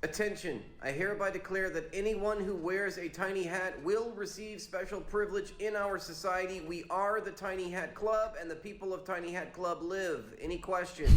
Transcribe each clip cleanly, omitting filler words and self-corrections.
Attention, I hereby declare that anyone who wears a tiny hat will receive special privilege in our society. We are the Tiny Hat Club, and the people of Tiny Hat Club live. Any questions?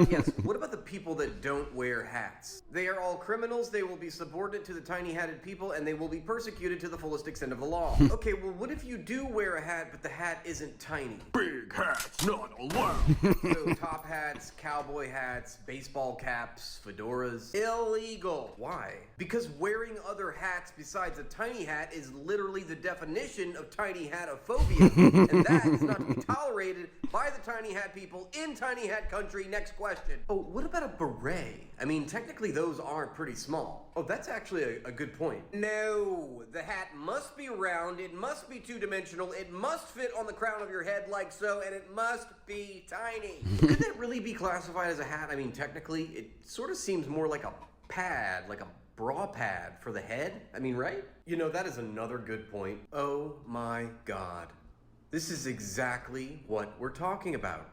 Yes, what about the people that don't wear hats? They are all criminals, they will be subordinate to the tiny hatted people, and they will be persecuted to the fullest extent of the law. Okay, well what if you do wear a hat, but the hat isn't tiny? Big hats not allowed. So top hats, cowboy hats, baseball caps, fedoras, illegal. Why? Because wearing other hats besides a tiny hat is literally the definition of tiny hatophobia, and that is not to be tolerated by the tiny hat people in tiny hat country. Next question. Oh, what about a beret? I mean, technically those aren't pretty small. Oh, that's actually a good point. No, the hat must be round, it must be two-dimensional, it must fit on the crown of your head like so, and it must be tiny. Could that really be classified as a hat? I mean, technically, it sort of seems more like a pad, like a bra pad for the head. I mean, right? You know, that is another good point. Oh my God. This is exactly what we're talking about.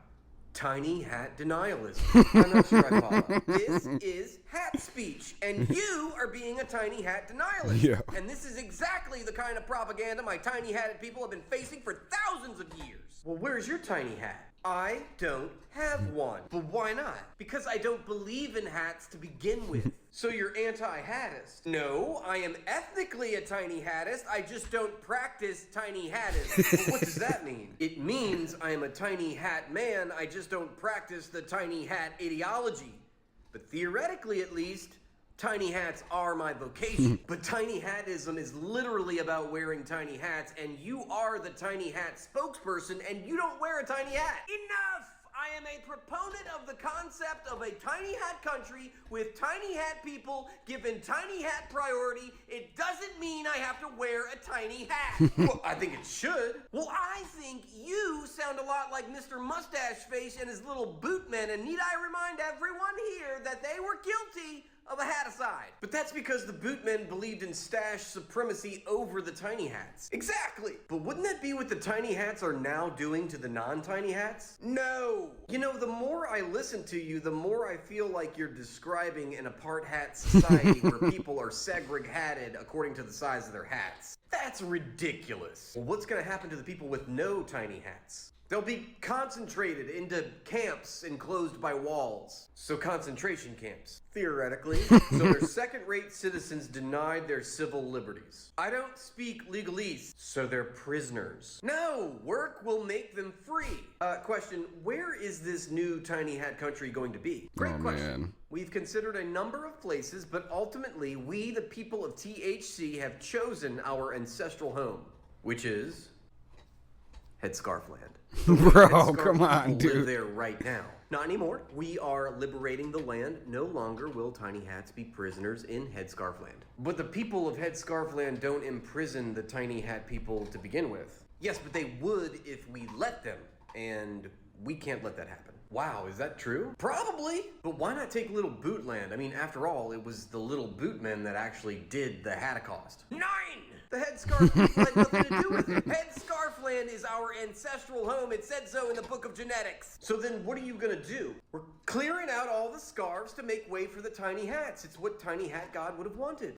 Tiny hat denialism. I'm not sure I follow. This is hat speech, and you are being a tiny hat denialist. Yeah. And this is exactly the kind of propaganda my tiny hatted people have been facing for thousands of years. Well, where's your tiny hat? I don't have one. But why not? Because I don't believe in hats to begin with. So you're anti-hattist? No, I am ethnically a tiny hattist. I just don't practice tiny hattism. Well, what does that mean? It means I am a tiny hat man. I just don't practice the tiny hat ideology. But theoretically, at least, tiny hats are my vocation. But tiny hatism is literally about wearing tiny hats, and you are the tiny hat spokesperson, and you don't wear a tiny hat. Enough! I am a proponent of the concept of a tiny hat country with tiny hat people given tiny hat priority. It doesn't mean I have to wear a tiny hat. Well, I think it should. Well, I think you sound a lot like Mr. Mustache Face and his little bootmen, and need I remind everyone here that they were guilty of a hat aside. But that's because the bootmen believed in stash supremacy over the tiny hats. Exactly! But wouldn't that be what the tiny hats are now doing to the non-tiny hats? No! You know, the more I listen to you, the more I feel like you're describing an apart hat society where people are segregated according to the size of their hats. That's ridiculous. Well, what's gonna happen to the people with no tiny hats? They'll be concentrated into camps enclosed by walls. So concentration camps, theoretically. So they're second-rate citizens denied their civil liberties. I don't speak legalese, so they're prisoners. No, work will make them free. Question, where is this new tiny hat country going to be? Great question. Man. We've considered a number of places, but ultimately, we, the people of THC, have chosen our ancestral home, which is Headscarf Land. Bro, come on, people live dude. there right now. Not anymore. We are liberating the land. No longer will tiny hats be prisoners in Headscarf Land. But the people of Headscarf Land don't imprison the tiny hat people to begin with. Yes, but they would if we let them, and we can't let that happen. Wow, is that true? Probably. But why not take Little Bootland? I mean, after all, it was the Little Bootmen that actually did the Holocaust. 9! The Headscarf people had nothing to do with it. Headscarf Land is our ancestral home. It said so in the Book of Genetics. So then what are you gonna do? We're clearing out all the scarves to make way for the tiny hats. It's what Tiny Hat God would have wanted.